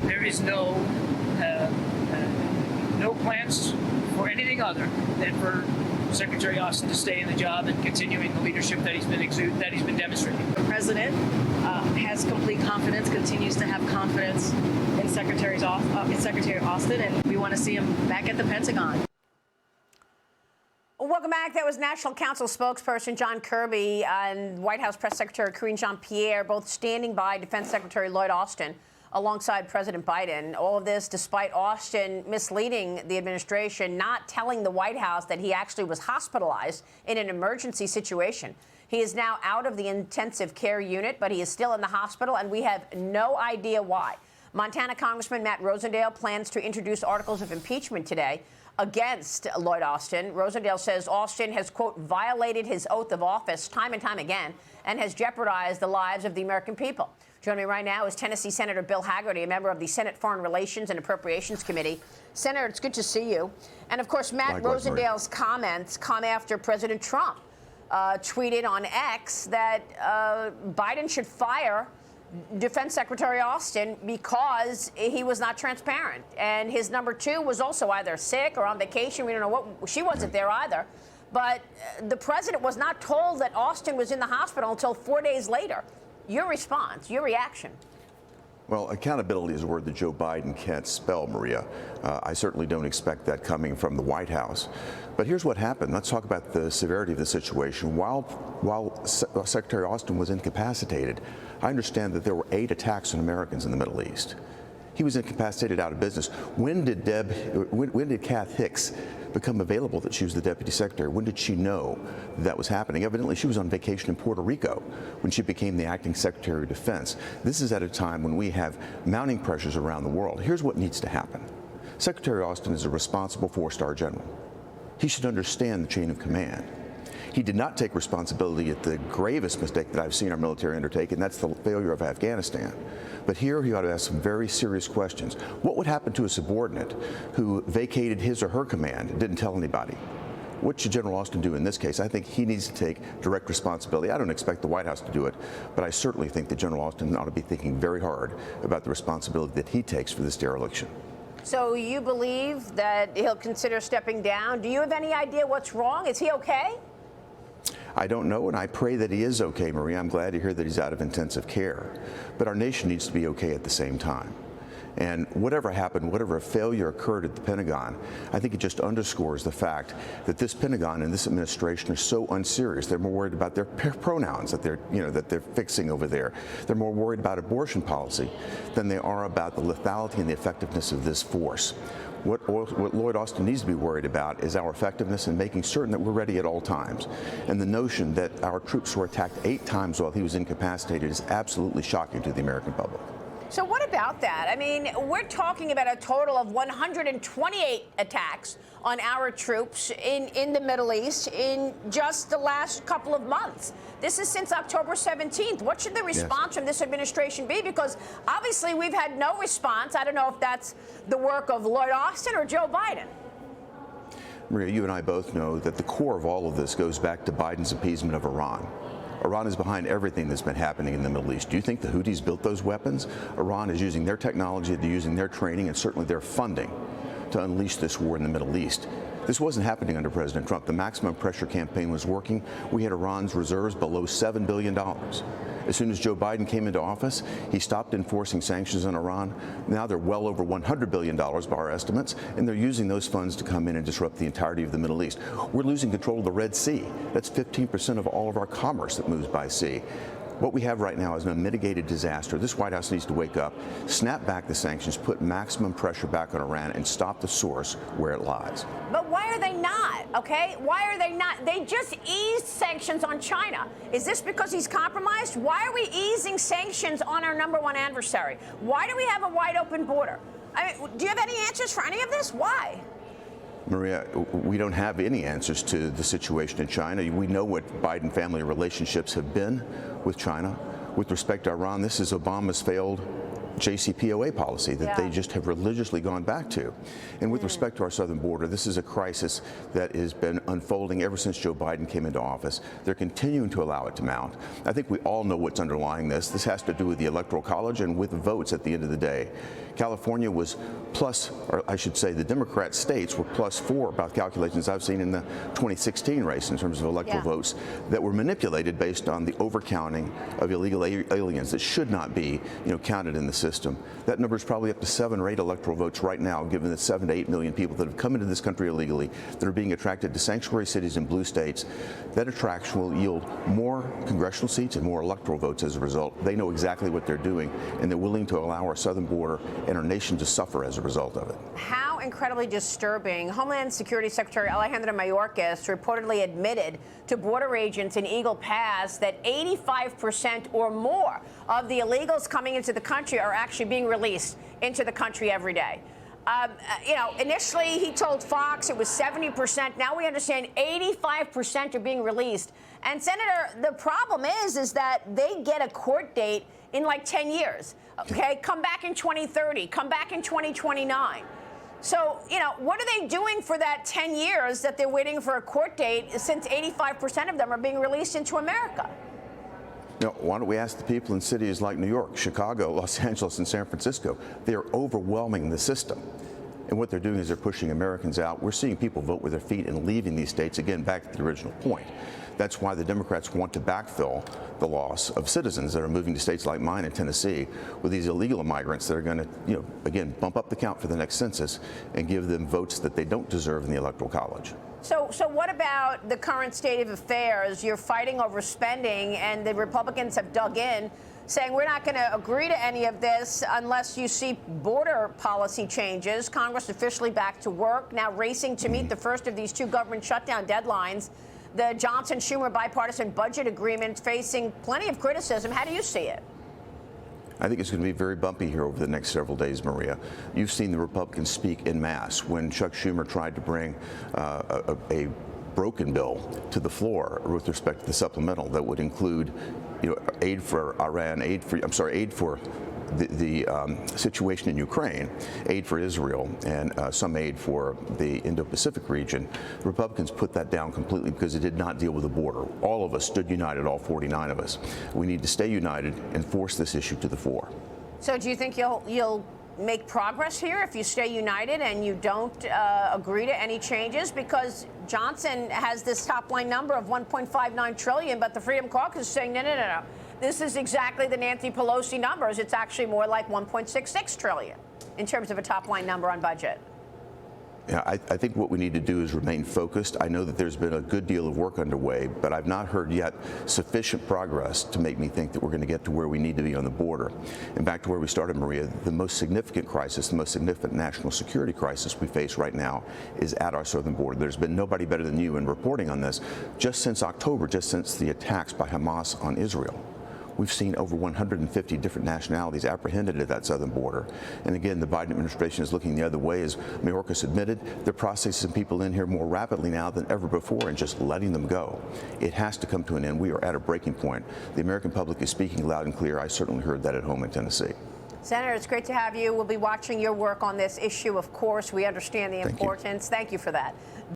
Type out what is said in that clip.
There is no plans for anything other than for Secretary Austin to stay in the job and continuing the leadership that he's been demonstrating. The president has complete confidence, continues to have confidence in Secretary Austin, and we want to see him back at the Pentagon. Welcome back. That was National Council spokesperson John Kirby and White House Press Secretary Karine Jean-Pierre, both standing by Defense Secretary Lloyd Austin alongside President Biden. All of this despite Austin misleading the administration, not telling the White House that he actually was hospitalized in an emergency situation. He is now out of the intensive care unit, but he is still in the hospital, and we have no idea why. Montana Congressman Matt Rosendale plans to introduce articles of impeachment today against Lloyd Austin. Rosendale says Austin has, quote, violated his oath of office time and time again and has jeopardized the lives of the American people. Joining me right now is Tennessee Senator Bill Hagerty, a member of the Senate Foreign Relations and Appropriations Committee. Senator, it's good to see you. And, of course, Matt Rosendale's comments come after President Trump tweeted on X that Biden should fire Defense Secretary Austin because he was not transparent. And his number two was also either sick or on vacation. We don't know what. She wasn't there either. But the president was not told that Austin was in the hospital until 4 days later. Your response, your reaction? Well, accountability is a word that Joe Biden can't spell, Maria. I certainly don't expect that coming from the White House. But here's what happened. Let's talk about the severity of the situation. While Secretary Austin was incapacitated, I understand that there were 8 attacks on Americans in the Middle East. He was incapacitated, out of business. When did Kath Hicks become available that she was the deputy secretary? When did she know that was happening? Evidently, she was on vacation in Puerto Rico when she became the acting Secretary of Defense. This is at a time when we have mounting pressures around the world. Here's what needs to happen. Secretary Austin is a responsible 4-star general. He should understand the chain of command. He did not take responsibility at the gravest mistake that I've seen our military undertake, and that's the failure of Afghanistan. But here he ought to ask some very serious questions. What would happen to a subordinate who vacated his or her command and didn't tell anybody? What should General Austin do in this case? I think he needs to take direct responsibility. I don't expect the White House to do it, but I certainly think that General Austin ought to be thinking very hard about the responsibility that he takes for this dereliction. So you believe that he'll consider stepping down? Do you have any idea what's wrong? Is he okay? I don't know, and I pray that he is okay, Maria. I'm glad to hear that he's out of intensive care. But our nation needs to be okay at the same time. And whatever happened, whatever failure occurred at the Pentagon, I think it just underscores the fact that this Pentagon and this administration are so unserious. They're more worried about their pronouns that they're fixing over there. They're more worried about abortion policy than they are about the lethality and the effectiveness of this force. What Lloyd Austin needs to be worried about is our effectiveness and making certain that we're ready at all times. And the notion that our troops were attacked 8 times while he was incapacitated is absolutely shocking to the American public. So what about that? I mean, we're talking about a total of 128 attacks on our troops in the Middle East in just the last couple of months. This is since October 17th. What should the response from this administration be? Because obviously we've had no response. I don't know if that's the work of Lloyd Austin or Joe Biden. Maria, you and I both know that the core of all of this goes back to Biden's appeasement of Iran. Iran is behind everything that's been happening in the Middle East. Do you think the Houthis built those weapons? Iran is using their technology, they're using their training, and certainly their funding to unleash this war in the Middle East. This wasn't happening under President Trump. The maximum pressure campaign was working. We had Iran's reserves below $7 billion. As soon as Joe Biden came into office, he stopped enforcing sanctions on Iran. Now they're well over $100 billion by our estimates, and they're using those funds to come in and disrupt the entirety of the Middle East. We're losing control of the Red Sea. That's 15% of all of our commerce that moves by sea. What we have right now is an unmitigated disaster. This White House needs to wake up, snap back the sanctions, put maximum pressure back on Iran, and stop the source where it lies. But why are they not, okay? Why are they not? They just eased sanctions on China. Is this because he's compromised? Why are we easing sanctions on our #1 adversary? Why do we have a wide open border? I mean, do you have any answers for any of this? Why? Maria, we don't have any answers to the situation in China. We know what Biden family relationships have been with China. With respect to Iran, this is Obama's failed JCPOA policy that they just have religiously gone back to. And with respect to our southern border, this is a crisis that has been unfolding ever since Joe Biden came into office. They're continuing to allow it to mount. I think we all know what's underlying this. This has to do with the Electoral College and with votes at the end of the day. California was plus, or I should say the Democrat states were +4 about calculations I've seen in the 2016 race in terms of electoral votes that were manipulated based on the overcounting of illegal aliens that should not be, counted in the system. That number is probably up to 7 or 8 electoral votes right now, given the 7 to 8 million people that have come into this country illegally, that are being attracted to sanctuary cities in blue states. That attraction will yield more congressional seats and more electoral votes as a result. They know exactly what they're doing, and they're willing to allow our southern border and our nation to suffer as a result of it. How incredibly disturbing. Homeland Security Secretary Alejandro Mayorkas reportedly admitted to border agents in Eagle Pass that 85% or more of the illegals coming into the country are actually being released into the country every day. Initially he told Fox it was 70%. Now we understand 85% are being released. And Senator, the problem is that they get a court date in like 10 years. Okay, come back in 2030, come back in 2029. So, what are they doing for that 10 years that they're waiting for a court date since 85% of them are being released into America? Why don't we ask the people in cities like New York, Chicago, Los Angeles, and San Francisco? They are overwhelming the system. And what they're doing is they're pushing Americans out. We're seeing people vote with their feet and leaving these states, again, back to the original point. That's why the Democrats want to backfill the loss of citizens that are moving to states like mine in Tennessee with these illegal migrants that are going to, again, bump up the count for the next census and give them votes that they don't deserve in the Electoral College. So what about the current state of affairs? You're fighting over spending, and the Republicans have dug in, saying we're not going to agree to any of this unless you see border policy changes. Congress officially back to work, now racing to meet the first of these 2 government shutdown deadlines. The Johnson-Schumer bipartisan budget agreement facing plenty of criticism. How do you see it? I think it's going to be very bumpy here over the next several days, Maria. You've seen the Republicans speak en masse when Chuck Schumer tried to bring a broken bill to the floor with respect to the supplemental that would include, aid for Iran, aid for the situation in Ukraine, aid for Israel, and some aid for the Indo-Pacific region. The Republicans put that down completely because it did not deal with the border. All of us stood united, all 49 of us. We need to stay united and force this issue to the fore. So do you think you'll make progress here if you stay united and you don't agree to any changes? Because Johnson has this top line number of $1.59 trillion, but the Freedom Caucus is saying no. This is exactly the Nancy Pelosi numbers. It's actually more like $1.66 trillion in terms of a top line number on budget. Yeah, I think what we need to do is remain focused. I know that there's been a good deal of work underway, but I've not heard yet sufficient progress to make me think that we're going to get to where we need to be on the border. And back to where we started, Maria, the most significant crisis, the most significant national security crisis we face right now is at our southern border. There's been nobody better than you in reporting on this. Just since October, just since the attacks by Hamas on Israel, we've seen over 150 different nationalities apprehended at that southern border. And again, the Biden administration is looking the other way. As Mayorkas admitted, they're processing people in here more rapidly now than ever before and just letting them go. It has to come to an end. We are at a breaking point. The American public is speaking loud and clear. I certainly heard that at home in Tennessee. Senator, it's great to have you. We'll be watching your work on this issue, of course. We understand the importance. Thank you for that.